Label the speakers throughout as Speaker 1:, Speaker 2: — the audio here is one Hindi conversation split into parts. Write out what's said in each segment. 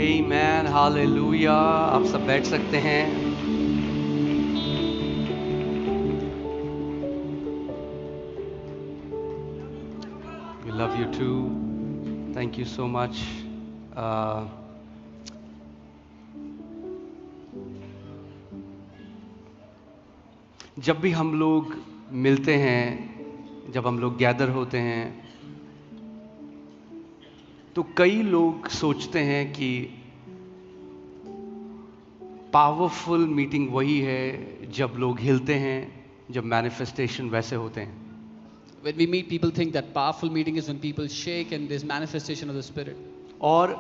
Speaker 1: Amen, hallelujah. आप सब बैठ सकते हैं. We love you too. Thank you so much. जब भी हम लोग मिलते हैं, जब हम लोग गैदर होते हैं, तो कई लोग सोचते हैं कि पावरफुल मीटिंग वही है जब लोग हिलते हैं, जब मैनिफेस्टेशन वैसे होते हैं.
Speaker 2: When we meet, people think that powerful meeting is when people shake and there's manifestation of the Spirit.
Speaker 1: और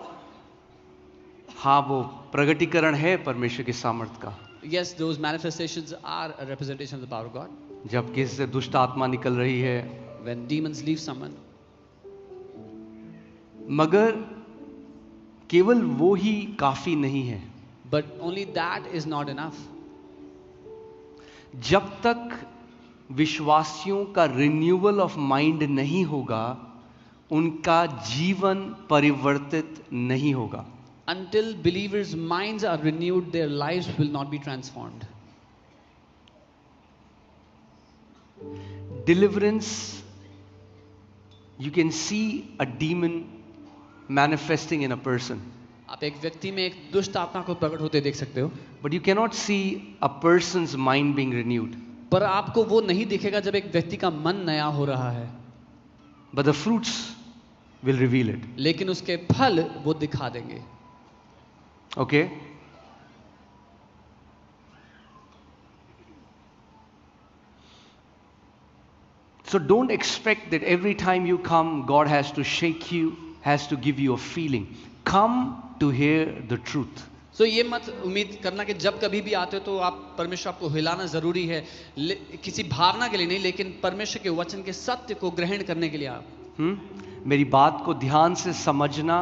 Speaker 1: हाँ, वो प्रगटीकरण है परमेश्वर की सामर्थ का.
Speaker 2: Yes, those manifestations are a representation of the power of God.
Speaker 1: जब किसी से दुष्ट आत्मा निकल रही है,
Speaker 2: When demons leave someone.
Speaker 1: मगर केवल वो ही काफी नहीं है.
Speaker 2: But only that is not enough.
Speaker 1: जब तक विश्वासियों का रिन्यूअल ऑफ माइंड नहीं होगा, उनका जीवन परिवर्तित नहीं होगा.
Speaker 2: Until believers' minds are renewed, their lives will not be transformed.
Speaker 1: Deliverance, you can see a demon manifesting in a person,
Speaker 2: आप एक व्यक्ति में एक दुष्ट आत्मा को प्रकट होते देख सकते हो,
Speaker 1: but you cannot see a person's mind being renewed.
Speaker 2: पर आपको वो नहीं दिखेगा जब एक व्यक्ति का मन नया हो रहा है.
Speaker 1: But the fruits will reveal it.
Speaker 2: लेकिन उसके फल वो दिखा देंगे.
Speaker 1: Okay? So don't expect that every time you come, God has to shake you, has to give you a feeling. Come to hear the truth.
Speaker 2: So ये मत उम्मीद करना कि जब कभी भी आते हो तो आप परमेश्वर आपको हिलाना जरूरी है, किसी भावना के लिए नहीं, लेकिन परमेश्वर के वचन के सत्य को ग्रहण करने के लिए आप.
Speaker 1: मेरी बात को ध्यान से समझना,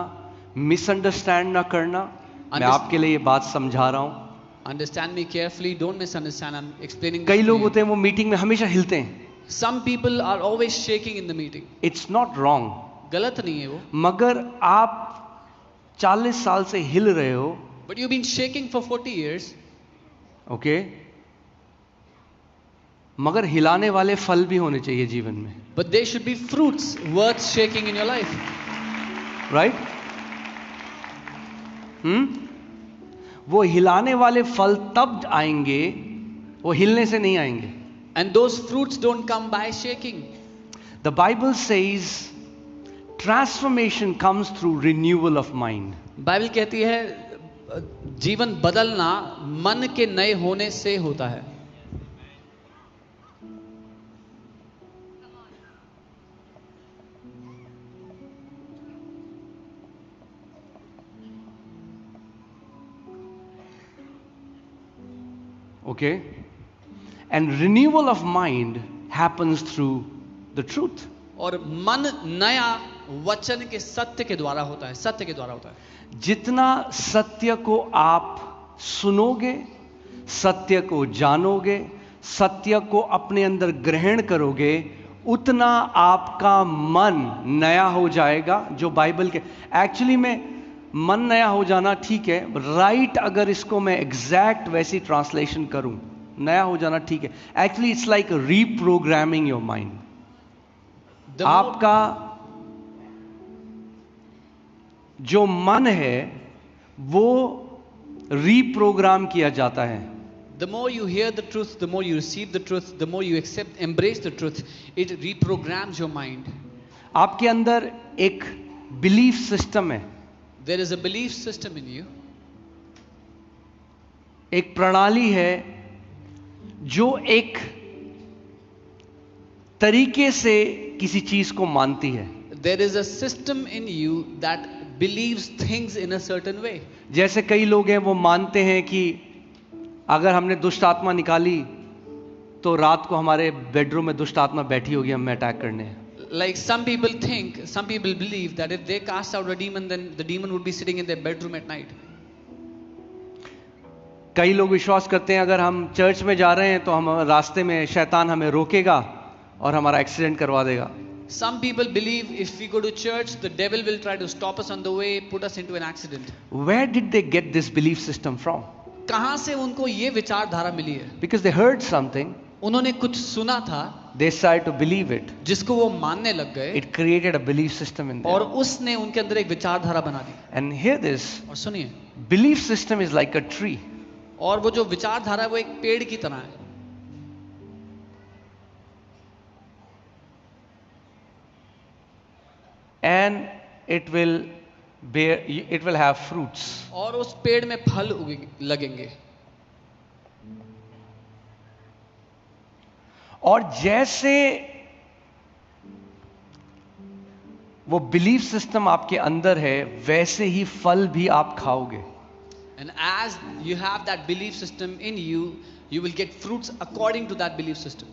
Speaker 1: मिसअंडरस्टैंड ना करना. मैं आपके लिए ये बात समझा रहा हूं.
Speaker 2: Understand me carefully, don't misunderstand. I'm explaining.
Speaker 1: कई लोग होते हैं वो मीटिंग में हमेशा हिलते हैं.
Speaker 2: Some people are always shaking in the meeting.
Speaker 1: It's not wrong.
Speaker 2: गलत नहीं है वो.
Speaker 1: मगर आप 40 साल से हिल रहे हो.
Speaker 2: But you've been shaking for 40 years.
Speaker 1: Okay? मगर हिलाने वाले फल भी होने चाहिए जीवन में.
Speaker 2: But there should be fruits worth shaking in your life.
Speaker 1: Right? वो हिलाने वाले फल तब आएंगे, वो हिलने से नहीं आएंगे.
Speaker 2: And those fruits don't come by shaking.
Speaker 1: The Bible says transformation comes through renewal of mind.
Speaker 2: Bible कहती है जीवन बदलना मन के नए होने से होता है.
Speaker 1: Okay? And renewal of mind happens through the truth.
Speaker 2: और मन नया वचन के सत्य के द्वारा होता है, सत्य के द्वारा होता है.
Speaker 1: जितना सत्य को आप सुनोगे, सत्य को जानोगे, सत्य को अपने अंदर ग्रहण करोगे, उतना आपका मन नया हो जाएगा. जो बाइबल के एक्चुअली में मन नया हो जाना ठीक है, राइट. अगर इसको मैं एग्जैक्ट वैसी ट्रांसलेशन करूं, नया हो जाना ठीक है. Actually it's like reprogramming your mind. आपका जो मन है वो रीप्रोग्राम किया जाता है.
Speaker 2: The more you hear the truth, the more you receive the truth, the more you embrace the truth, it reprograms your mind.
Speaker 1: आपके अंदर एक बिलीफ सिस्टम है.
Speaker 2: There is a belief system in you.
Speaker 1: एक प्रणाली है जो एक तरीके से किसी चीज को मानती है.
Speaker 2: There is a system in you that believes things in a certain way.
Speaker 1: जैसे कई लोग हैं वो मानते हैं कि अगर हमने दुष्ट आत्मा निकाली तो रात को हमारे बेडरूम में दुष्ट आत्मा बैठी होगी हमें अटैक करने.
Speaker 2: Like some people believe that if they cast out a demon, then the demon would be sitting in their bedroom at night.
Speaker 1: कई लोग विश्वास करते हैं अगर हम चर्च में जा रहे हैं तो हम रास्ते में शैतान हमें रोकेगा और हमारा एक्सीडेंट करवा देगा.
Speaker 2: Some people believe if we go to church, the devil will try to stop us on the way, put us into an accident.
Speaker 1: Where did they get this belief system from?
Speaker 2: कहाँ से उनको ये विचारधारा मिली है?
Speaker 1: Because they heard something,
Speaker 2: उन्होंने कुछ सुना था
Speaker 1: they started to believe it.
Speaker 2: जिसको वो मानने लग गए
Speaker 1: It created a belief system in
Speaker 2: और
Speaker 1: them.
Speaker 2: उसने उनके अंदर एक विचारधारा बना दी.
Speaker 1: And hear this,
Speaker 2: और सुनिए,
Speaker 1: belief system is like a tree.
Speaker 2: और वो जो विचारधारा है वो एक पेड़ की तरह है.
Speaker 1: And it will have fruits.
Speaker 2: और उस पेड़ में फल लगेंगे.
Speaker 1: और जैसे वो बिलीफ सिस्टम आपके अंदर है, वैसे ही फल भी आप खाओगे.
Speaker 2: And as you have that belief system in you, you will get fruits according to that belief system.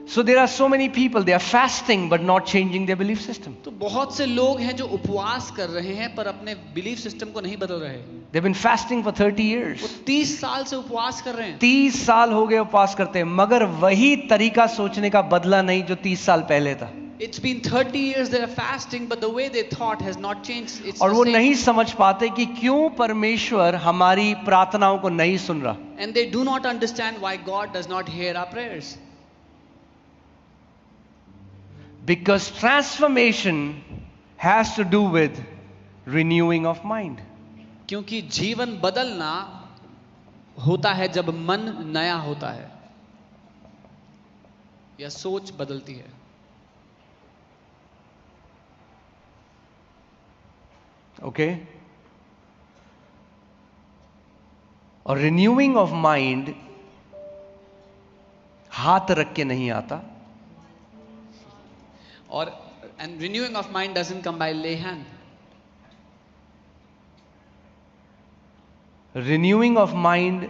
Speaker 1: So there are so many people, they are fasting but not changing their belief system.
Speaker 2: तो बहुत से लोग हैं जो उपवास कर रहे हैं पर अपने बिलीफ सिस्टम को नहीं बदल रहे.
Speaker 1: They've been fasting for 30
Speaker 2: वो
Speaker 1: years.
Speaker 2: 30 साल से उपवास कर रहे हैं.
Speaker 1: 30 साल हो गए उपवास करते हैं, मगर वही तरीका सोचने का बदला नहीं जो 30 साल पहले था.
Speaker 2: It's been 30 years they are fasting, but the way they thought has not changed. It's
Speaker 1: और
Speaker 2: the
Speaker 1: वो
Speaker 2: same.
Speaker 1: नहीं समझ पाते कि क्यों परमेश्वर हमारी प्रार्थनाओं को नहीं सुन रहा.
Speaker 2: And they do not understand why God does not hear our prayers.
Speaker 1: Because transformation has to do with renewing of mind.
Speaker 2: क्योंकि जीवन बदलना होता है जब मन नया होता है या सोच बदलती है.
Speaker 1: Okay? और renewing of mind हाथ रख के नहीं आता.
Speaker 2: और and renewing of mind doesn't come by lay hand.
Speaker 1: Renewing of mind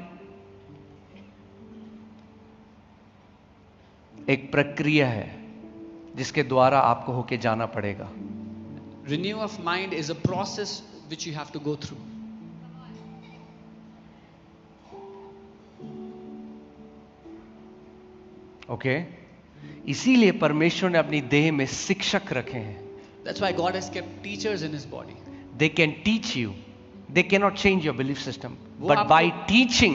Speaker 1: एक प्रक्रिया है जिसके द्वारा आपको होके जाना पड़ेगा.
Speaker 2: Renewal of mind is a process which you have to go through.
Speaker 1: Okay? इसीलिए परमेश्वर ने अपनी देह में शिक्षक रखे हैं.
Speaker 2: That's why God has kept teachers in his body.
Speaker 1: They can teach you. They cannot change your belief system.
Speaker 2: वो
Speaker 1: But
Speaker 2: आपको-
Speaker 1: by teaching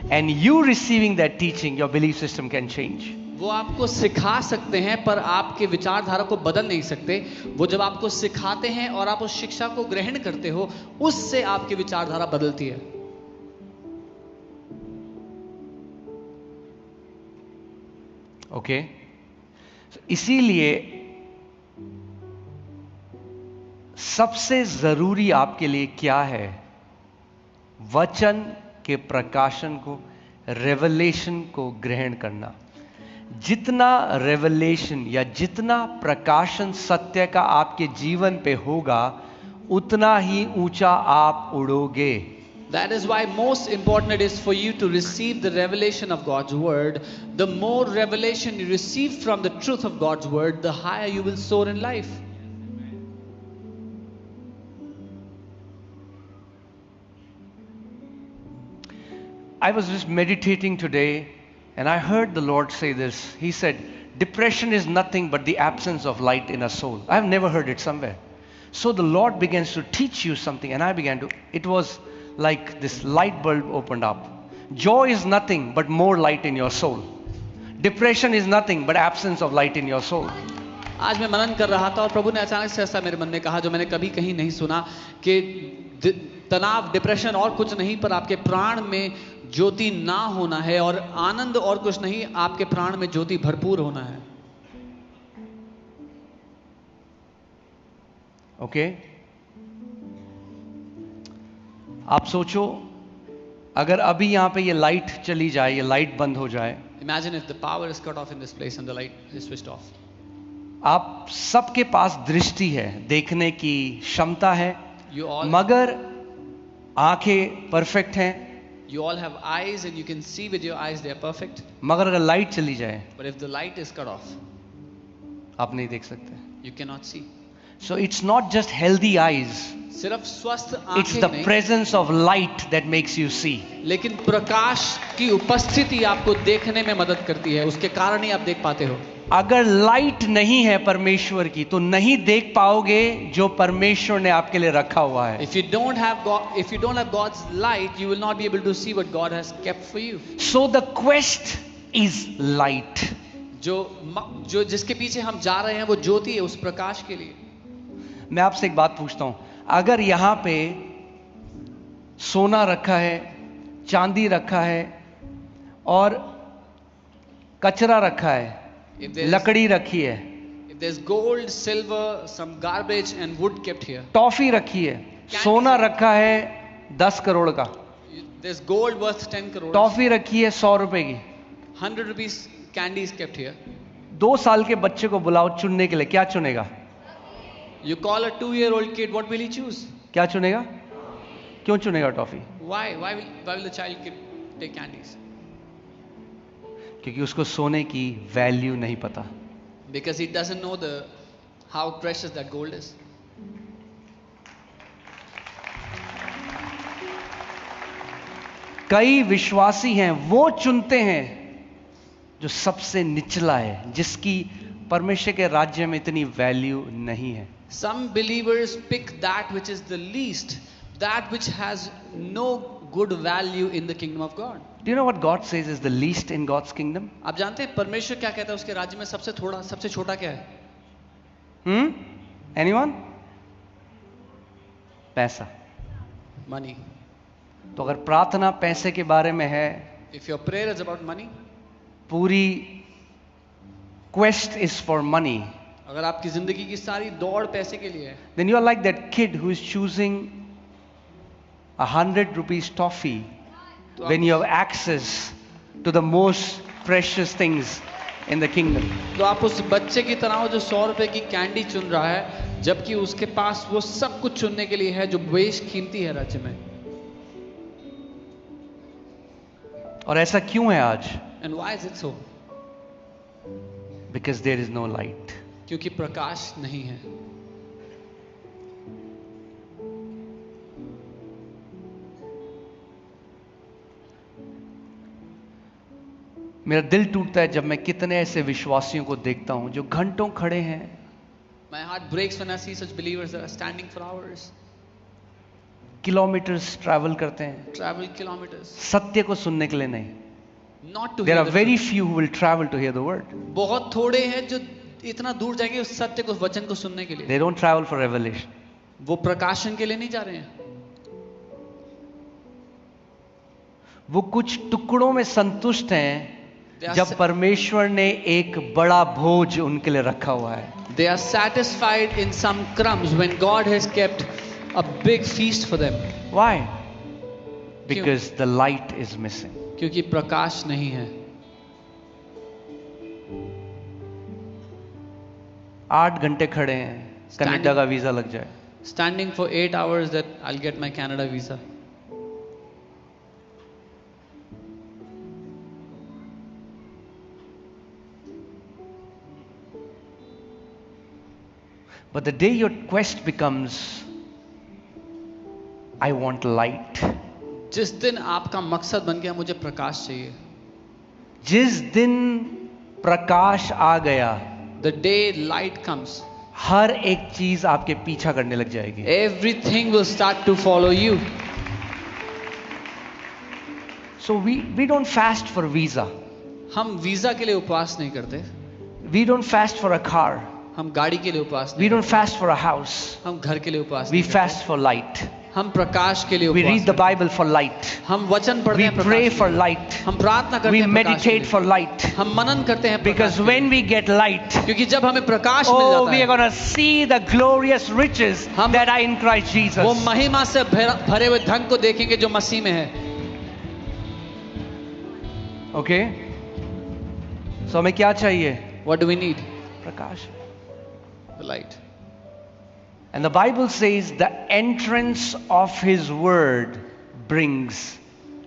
Speaker 1: and you receiving that teaching, your belief system can change.
Speaker 2: वो आपको सिखा सकते हैं पर आपके विचारधारा को बदल नहीं सकते. वो जब आपको सिखाते हैं और आप उस शिक्षा को ग्रहण करते हो, उससे आपकी विचारधारा बदलती है.
Speaker 1: ओके? इसीलिए सबसे जरूरी आपके लिए क्या है? वचन के प्रकाशन को, रेवलेशन को ग्रहण करना. जितना रेवलेशन या जितना प्रकाशन सत्य का आपके जीवन पे होगा, उतना ही ऊंचा आप उड़ोगे.
Speaker 2: That is why most important it is for you to receive the revelation of God's word. The more revelation you receive from the truth of God's word, the higher you will soar in life.
Speaker 1: I was just meditating today and I heard the Lord say this. He said, depression is nothing but the absence of light in a soul. I've never heard it somewhere. So the Lord begins to teach you something and I began to, it was like this light bulb opened up. Joy is nothing but more light in your soul. Depression is nothing but absence of light in your soul.
Speaker 2: आज मैं मनन कर रहा था और प्रभु ने अचानक से ऐसा मेरे मन में कहा जो मैंने कभी कहीं नहीं सुना कि तनाव, डिप्रेशन और कुछ नहीं पर आपके प्राण में ज्योति ना होना है, और आनंद और कुछ नहीं, आपके प्राण में ज्योति भरपूर होना है.
Speaker 1: ओके? आप सोचो, अगर अभी यहां पे ये लाइट चली जाए, ये लाइट बंद हो जाए,
Speaker 2: Imagine if the power is cut off in this place and the light is switched off.
Speaker 1: आप सबके पास दृष्टि है, देखने की क्षमता है,
Speaker 2: You all
Speaker 1: मगर आंखें परफेक्ट हैं,
Speaker 2: You all have eyes and you can see with your eyes, they are perfect.
Speaker 1: मगर अगर लाइट चली जाए,
Speaker 2: But if the light is cut off,
Speaker 1: आप नहीं देख सकते.
Speaker 2: you cannot see.
Speaker 1: So it's not just healthy eyes,
Speaker 2: सिर्फ स्वस्थ
Speaker 1: it's
Speaker 2: आंखें
Speaker 1: the
Speaker 2: नहीं,
Speaker 1: presence of light that makes you see.
Speaker 2: लेकिन प्रकाश की उपस्थिति आपको देखने में मदद करती है, उसके कारण ही आप देख पाते हो.
Speaker 1: अगर लाइट नहीं है परमेश्वर की तो नहीं देख पाओगे जो परमेश्वर ने आपके लिए रखा हुआ है.
Speaker 2: If you don't have God, if you don't have God's light, you will not be able to see what God has kept for you.
Speaker 1: So the quest is light.
Speaker 2: जो जिसके पीछे हम जा रहे हैं वो ज्योति है, उस प्रकाश के लिए.
Speaker 1: मैं आपसे एक बात पूछता हूं, अगर यहां पे सोना रखा है, चांदी रखा है और कचरा रखा है, लकड़ी रखी है,
Speaker 2: if there's gold, silver, some garbage and wood kept here,
Speaker 1: toffee रखी है, सोना रखा है 10 करोड़ का,
Speaker 2: there's gold worth 10 crores,
Speaker 1: toffee रखी है 100 रुपए की,
Speaker 2: 100 rupees candies kept here.
Speaker 1: 2 साल के बच्चे को बुलाओ चुनने के लिए, क्या चुनेगा?
Speaker 2: You call a 2-year-old kid, what will he choose?
Speaker 1: क्या चुनेगा? क्यों चुनेगा toffee?
Speaker 2: Why will the child take candies?
Speaker 1: क्योंकि उसको सोने की वैल्यू नहीं पता.
Speaker 2: Because he doesn't know how precious that gold is.
Speaker 1: कई विश्वासी हैं, वो चुनते हैं जो सबसे निचला है, जिसकी परमेश्वर के राज्य में इतनी वैल्यू नहीं है.
Speaker 2: Some believers pick that which is the least, that which has no good value in the kingdom of God.
Speaker 1: Do you know what God says is the least in God's kingdom?
Speaker 2: आप जानते हैं परमेश्वर क्या कहता है उसके राज्य में सबसे छोटा क्या है?
Speaker 1: Anyone? पैसा.
Speaker 2: Money.
Speaker 1: तो अगर प्रार्थना पैसे के बारे में है,
Speaker 2: If your prayer is about money,
Speaker 1: पूरी quest is for money,
Speaker 2: अगर आपकी जिंदगी की सारी दौड़ पैसे के लिए है,
Speaker 1: then you are like that kid who is choosing 100 rupees toffee when you have access to the most precious things in the kingdom.
Speaker 2: तो आप उस बच्चे की तरह हो जो 100 रुपए की कैंडी चुन रहा है, जबकि उसके पास वो सब कुछ चुनने के लिए है जो बेशकीमती है राज्य में.
Speaker 1: और ऐसा क्यों है आज?
Speaker 2: And why is it so?
Speaker 1: Because there is no light.
Speaker 2: क्योंकि प्रकाश नहीं है.
Speaker 1: मेरा दिल टूटता है जब मैं कितने ऐसे विश्वासियों को देखता हूं जो घंटों खड़े हैं.
Speaker 2: My heart breaks when I see such believers that are standing for hours.
Speaker 1: Kilometres travel करते हैं,
Speaker 2: Travel kilometers.
Speaker 1: सत्य को सुनने के लिए नहीं.
Speaker 2: Not to
Speaker 1: There
Speaker 2: hear
Speaker 1: are
Speaker 2: the
Speaker 1: very
Speaker 2: truth.
Speaker 1: few who will travel to hear the word.
Speaker 2: बहुत थोड़े हैं जो इतना दूर जाएंगे उस सत्य को, वचन को सुनने के लिए.
Speaker 1: They don't travel for revelation.
Speaker 2: वो प्रकाशन के लिए नहीं जा रहे हैं.
Speaker 1: वो कुछ टुकड़ों में संतुष्ट हैं
Speaker 2: They are
Speaker 1: जब परमेश्वर ने एक बड़ा भोज उनके लिए रखा हुआ है.
Speaker 2: They are satisfied in some crumbs when God has kept a big feast for them.
Speaker 1: Why? Because the light is missing.
Speaker 2: क्योंकि प्रकाश नहीं है.
Speaker 1: 8 घंटे खड़े हैं, कनाडा का वीजा लग जाए.
Speaker 2: Standing for 8 hours that I'll get my Canada visa.
Speaker 1: But the day your quest becomes, I want light.
Speaker 2: जिस दिन आपका मकसद बन गया मुझे प्रकाश चाहिए,
Speaker 1: जिस दिन प्रकाश आ गया,
Speaker 2: the day light comes,
Speaker 1: हर एक चीज आपके पीछा करने लग जाएगी.
Speaker 2: everything will start to follow you.
Speaker 1: So we don't fast for visa.
Speaker 2: हम वीजा के लिए उपवास नहीं करते,
Speaker 1: We don't fast for a car.
Speaker 2: हम गाड़ी के लिए उपवास
Speaker 1: We
Speaker 2: नहीं
Speaker 1: don't
Speaker 2: करते,
Speaker 1: fast for a house.
Speaker 2: हम घर के लिए उपवास
Speaker 1: We
Speaker 2: नहीं
Speaker 1: fast for light.
Speaker 2: करते, हम प्रकाश के लिए
Speaker 1: We
Speaker 2: उपवास
Speaker 1: read the
Speaker 2: करते,
Speaker 1: Bible for light.
Speaker 2: हम वचन पढ़ते
Speaker 1: We
Speaker 2: हैं प्रकाश
Speaker 1: pray
Speaker 2: के
Speaker 1: for
Speaker 2: लिए,
Speaker 1: light.
Speaker 2: हम प्रार्थना करते
Speaker 1: We
Speaker 2: हैं प्रकाश के
Speaker 1: meditate
Speaker 2: लिए,
Speaker 1: for light.
Speaker 2: हम मनन करते हैं प्रकाश
Speaker 1: Because
Speaker 2: के
Speaker 1: when
Speaker 2: लिए,
Speaker 1: we get light,
Speaker 2: क्योंकि जब हमें प्रकाश मिल
Speaker 1: oh,
Speaker 2: जाता
Speaker 1: we are
Speaker 2: है,
Speaker 1: going to see the glorious riches
Speaker 2: हम-
Speaker 1: that are in Christ Jesus.
Speaker 2: वो महिमा से भरे हुए धन को देखेंगे जो मसीह में है.
Speaker 1: Okay? So हमें क्या चाहिए?
Speaker 2: What do we need?
Speaker 1: Prakash.
Speaker 2: The light.
Speaker 1: And the Bible says the entrance of His word brings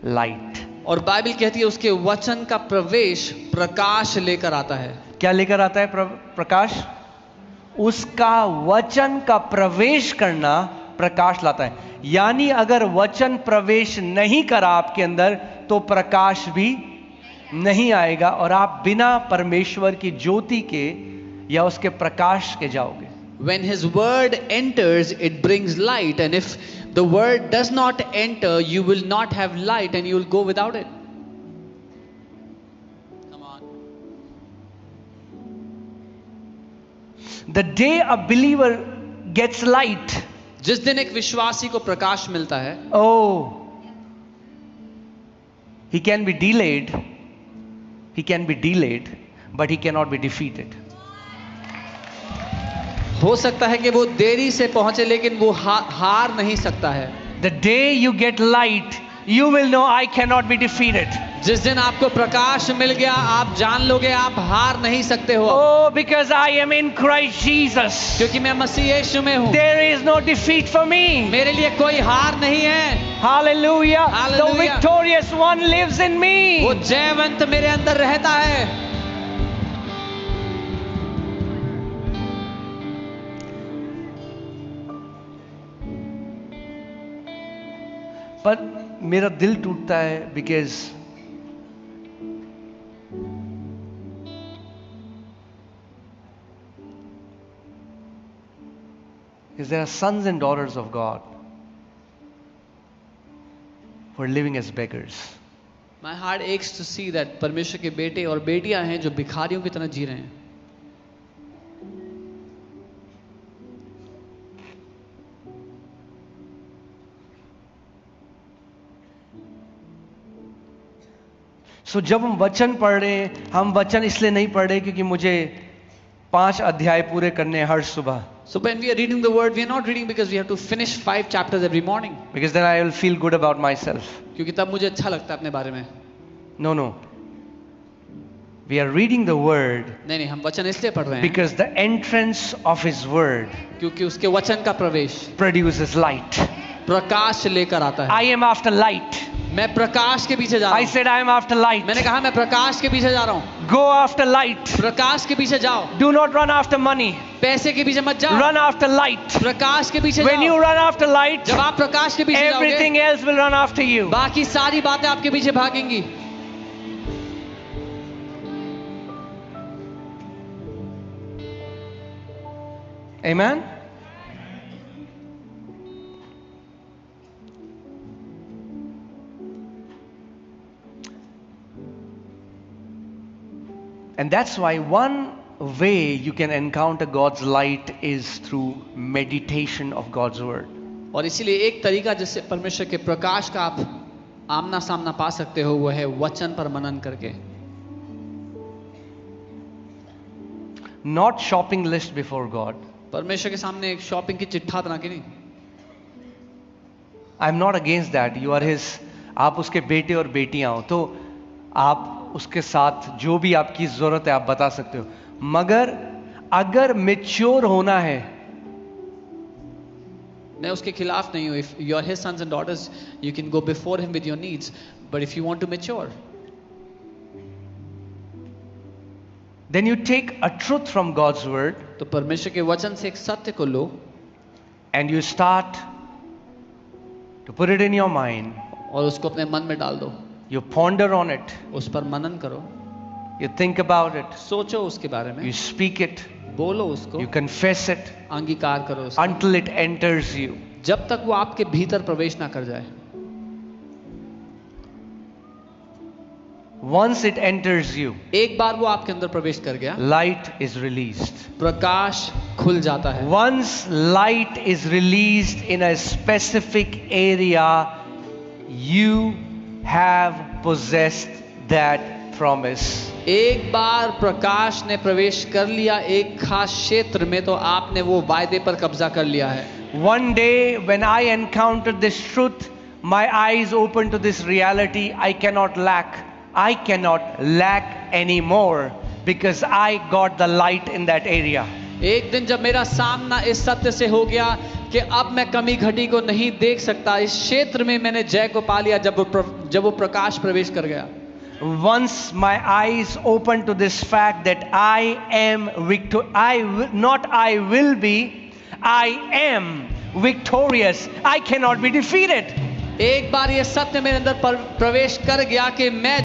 Speaker 1: light.
Speaker 2: और बाइबल कहती है उसके वचन का प्रवेश प्रकाश लेकर आता है.
Speaker 1: क्या लेकर आता है प्रकाश? उसका वचन का प्रवेश करना प्रकाश लाता है. यानी अगर वचन प्रवेश नहीं करा आपके अंदर तो प्रकाश भी नहीं आएगा और आप बिना परमेश्वर की ज्योति के या उसके प्रकाश के जाओगे।
Speaker 2: When his word enters, it brings light, and if the word does not enter, you will not have light and you will go without it. Come on.
Speaker 1: The day a believer gets light,
Speaker 2: जिस दिन एक विश्वासी को प्रकाश मिलता है,
Speaker 1: oh, he can be delayed, but he cannot be defeated.
Speaker 2: हो सकता है कि वो देरी से पहुंचे लेकिन वो हार नहीं सकता है।
Speaker 1: The day you get light, you will know I cannot be defeated.
Speaker 2: जिस दिन आपको प्रकाश मिल गया, आप जान लोगे आप हार नहीं सकते हो।
Speaker 1: Oh, because I am in Christ Jesus.
Speaker 2: क्योंकि मैं मसीह यीशु में हूँ।
Speaker 1: There is no defeat for me.
Speaker 2: मेरे लिए कोई हार नहीं है।
Speaker 1: Hallelujah.
Speaker 2: Hallelujah.
Speaker 1: The victorious one lives in me.
Speaker 2: वो जयवंत मेरे अंदर रहता है।
Speaker 1: पर मेरा दिल टूटता है because there are sons and daughters of God who are living as beggars.
Speaker 2: My heart aches to see that परमेश्वर के बेटे और बेटियां हैं जो भिखारियों की तरह जी रहे हैं।
Speaker 1: So जब हम वचन पढ़ रहे हैं, हम वचन इसलिए नहीं पढ़ रहे क्योंकि मुझे 5 अध्याय पूरे करने हैं हर सुबह।
Speaker 2: So when we are reading the word, we are not reading because we have to finish 5 chapters every morning.
Speaker 1: Because then I will feel good about myself.
Speaker 2: क्योंकि तब मुझे अच्छा लगता है अपने बारे में।
Speaker 1: No. We are reading the word
Speaker 2: नहीं, हम वचन इसलिए पढ़ रहे हैं
Speaker 1: because the entrance of his word
Speaker 2: क्योंकि उसके वचन का प्रवेश
Speaker 1: produces light.
Speaker 2: प्रकाश लेकर आता है।
Speaker 1: I am after light.
Speaker 2: मैं प्रकाश के पीछे जा रहा
Speaker 1: I
Speaker 2: हूँ।
Speaker 1: said I am after light.
Speaker 2: मैंने कहा मैं प्रकाश के पीछे जा रहा हूँ।
Speaker 1: Go after light.
Speaker 2: प्रकाश के पीछे जाओ।
Speaker 1: Do not run after money.
Speaker 2: पैसे के पीछे मत जाओ।
Speaker 1: Run after light.
Speaker 2: प्रकाश के पीछे
Speaker 1: When you
Speaker 2: जाओ।
Speaker 1: run after light,
Speaker 2: जब आप प्रकाश के पीछे जाओगे,
Speaker 1: everything else will run after you.
Speaker 2: बाकी सारी बातें आपके पीछे भागेंगी।
Speaker 1: Amen. And that's why one way you can encounter God's light is through meditation of God's word.
Speaker 2: और इसीलिए एक तरीका जिससे परमेश्वर के प्रकाश का आप आमना सामना पा सकते हो वो है वचन पर मनन करके।
Speaker 1: Not shopping list before God.
Speaker 2: परमेश्वर के सामने एक शॉपिंग की चिट्ठा बना के नहीं।
Speaker 1: I'm not against that. You are his. आप उसके बेटे और बेटियां हो तो आप उसके साथ जो भी आपकी जरूरत है आप बता सकते हो, मगर अगर मैच्योर होना है,
Speaker 2: मैं उसके खिलाफ नहीं हूँ। If you are his sons and daughters, you can go before him with your needs. But if you want to mature,
Speaker 1: then you take a truth from God's word
Speaker 2: तो परमेश्वर के वचन से एक सत्य को लो
Speaker 1: and you start to put it in your mind.
Speaker 2: और उसको अपने मन में डाल दो।
Speaker 1: You ponder on it.
Speaker 2: उस पर मनन करो।
Speaker 1: You think about it.
Speaker 2: सोचो उसके बारे में।
Speaker 1: You speak it.
Speaker 2: बोलो उसको।
Speaker 1: You confess it
Speaker 2: अंगीकार करो उसको।
Speaker 1: until it enters you.
Speaker 2: जब तक वो आपके भीतर प्रवेश ना कर जाए।
Speaker 1: Once it enters you,
Speaker 2: एक बार वो आपके अंदर प्रवेश कर गया,
Speaker 1: light is released.
Speaker 2: प्रकाश खुल जाता है।
Speaker 1: Once light is released in a specific area, you have possessed that promise.
Speaker 2: एक बार प्रकाश ने प्रवेश कर लिया एक खास क्षेत्र में तो आपने वो वायदे पर कब्जा कर लिया है।
Speaker 1: One day when I encountered this truth, my eyes opened to this reality. I cannot lack anymore because I got the light in that area.
Speaker 2: एक दिन जब मेरा सामना इस सत्य से हो गया कि अब मैं कमी घटी को नहीं देख सकता, इस क्षेत्र में मैंने जय को पा लिया जब वो प्रकाश प्रवेश कर गया।
Speaker 1: Once my eyes opened to this fact that I am I am victorious. I cannot be defeated.
Speaker 2: एक बार ये सत्य मेरे अंदर प्रवेश कर गया कि मैं